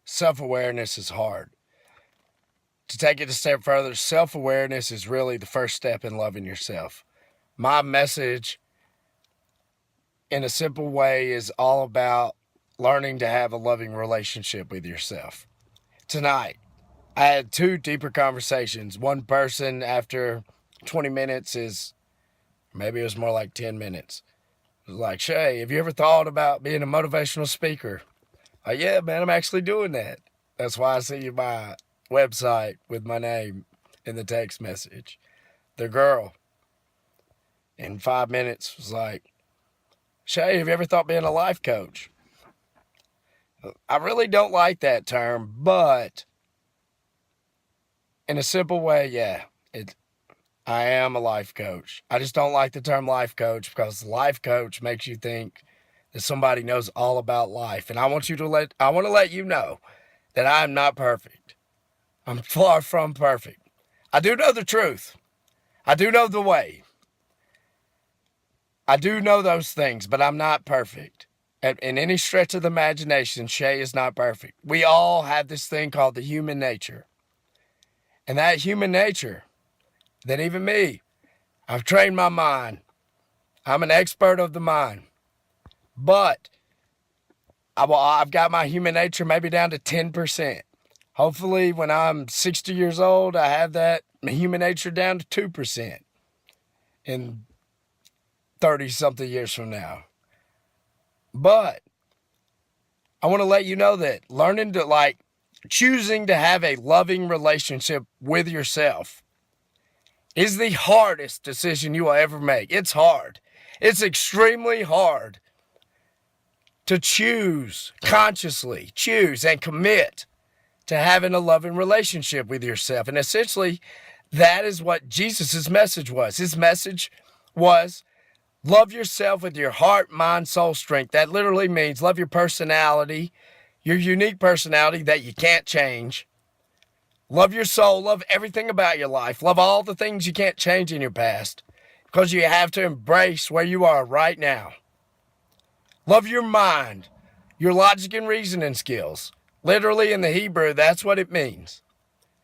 self-awareness is hard. To take it a step further, self-awareness is really the first step in loving yourself. My message, in a simple way, is all about learning to have a loving relationship with yourself. Tonight, I had two deeper conversations. One person, after 20 minutes, maybe it was more like 10 minutes. It was like, Shay, have you ever thought about being a motivational speaker? Yeah, man, I'm actually doing that. That's why I see you my website with my name in the text message. The girl, in 5 minutes, was like, Shay, have you ever thought being a life coach? I really don't like that term, but in a simple way, yeah, I am a life coach. I just don't like the term life coach because life coach makes you think that somebody knows all about life. And I want to let you know that I am not perfect. I'm far from perfect. I do know the truth. I do know the way. I do know those things, but I'm not perfect. In any stretch of the imagination, Shay is not perfect. We all have this thing called the human nature. And that human nature, that even me, I've trained my mind. I'm an expert of the mind. But I've got my human nature maybe down to 10%. Hopefully, when I'm 60 years old, I have that human nature down to 2% in 30-something years from now. But I want to let you know that choosing to have a loving relationship with yourself is the hardest decision you will ever make. It's hard. It's extremely hard to consciously choose and commit to having a loving relationship with yourself. And essentially, that is what Jesus' message was. His message was, love yourself with your heart, mind, soul, strength. That literally means love your personality, your unique personality that you can't change. Love your soul, love everything about your life. Love all the things you can't change in your past because you have to embrace where you are right now. Love your mind, your logic and reasoning skills. Literally in the Hebrew, that's what it means.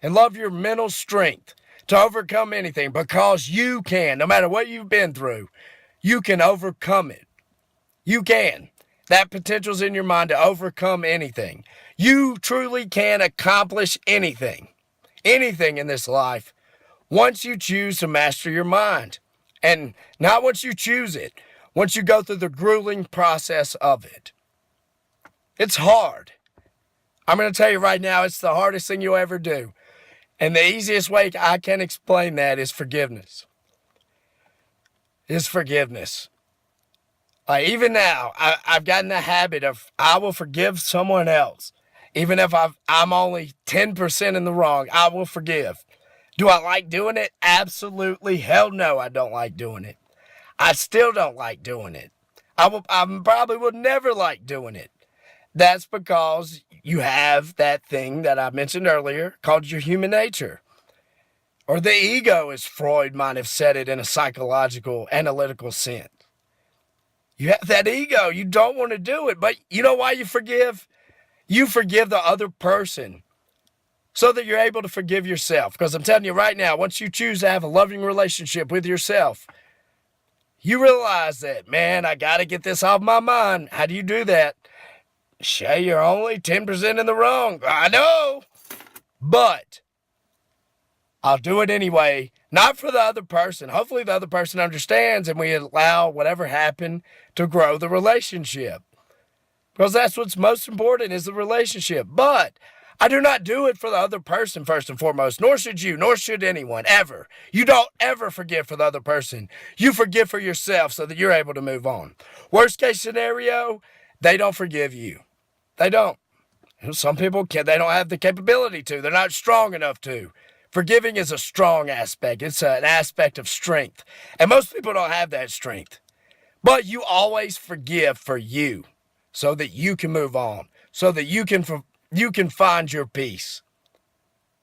And love your mental strength to overcome anything because you can, no matter what you've been through, you can overcome it. You can. That potential's in your mind to overcome anything. You truly can accomplish anything. Anything in this life once you choose to master your mind. And not once you choose it, once you go through the grueling process of it. It's hard. I'm going to tell you right now, it's the hardest thing you'll ever do. And the easiest way I can explain that is forgiveness. Like even now, I've gotten the habit of I will forgive someone else. Even if I'm only 10% in the wrong, I will forgive. Do I like doing it? Absolutely. Hell no, I don't like doing it. I still don't like doing it. I probably will never like doing it. That's because you have that thing that I mentioned earlier called your human nature. Or the ego, as Freud might have said it in a psychological, analytical sense. You have that ego. You don't want to do it. But you know why you forgive? You forgive the other person so that you're able to forgive yourself. Because I'm telling you right now, once you choose to have a loving relationship with yourself, you realize that, man, I got to get this off my mind. How do you do that? Shay, you're only 10% in the wrong. I know. But I'll do it anyway. Not for the other person. Hopefully the other person understands and we allow whatever happened to grow the relationship. Because that's what's most important is the relationship. But I do not do it for the other person first and foremost, nor should you, nor should anyone, ever. You don't ever forgive for the other person. You forgive for yourself so that you're able to move on. Worst case scenario, they don't forgive you. They don't. Some people can't, they don't have the capability to. They're not strong enough to. Forgiving is a strong aspect. It's an aspect of strength. And most people don't have that strength. But you always forgive for you so that you can move on, so that you can find your peace,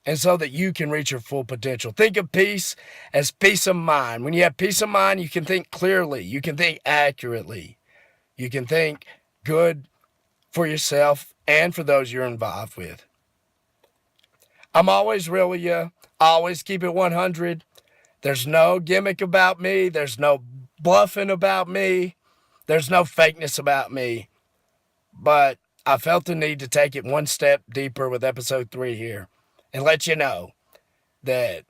and so that you can reach your full potential. Think of peace as peace of mind. When you have peace of mind, you can think clearly. You can think accurately. You can think good for yourself and for those you're involved with. I'm always real with you. I always keep it 100. There's no gimmick about me. There's no bluffing about me. There's no fakeness about me. But I felt the need to take it one step deeper with episode 3 here and let you know that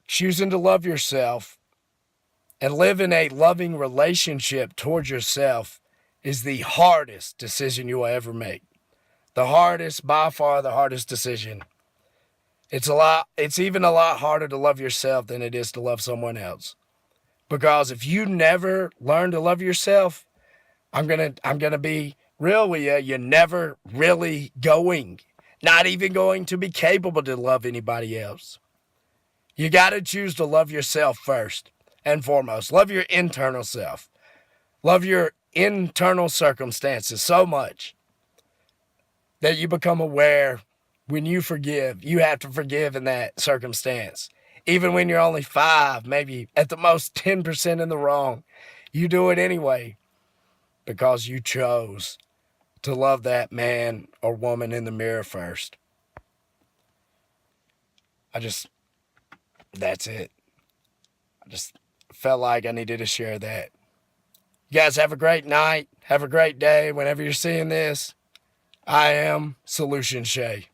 choosing to love yourself and live in a loving relationship towards yourself is the hardest decision you will ever make. The hardest, by far the hardest decision. It's even a lot harder to love yourself than it is to love someone else. Because if you never learn to love yourself, I'm gonna be real with you, you're never really not even going to be capable to love anybody else. You gotta choose to love yourself first and foremost. Love your internal self. Love your internal circumstances so much that you become aware when you forgive, you have to forgive in that circumstance. Even when you're only 5, maybe at the most 10% in the wrong, you do it anyway because you chose to love that man or woman in the mirror first. That's it. I just felt like I needed to share that. You guys have a great night. Have a great day whenever you're seeing this. I am Solution Shay.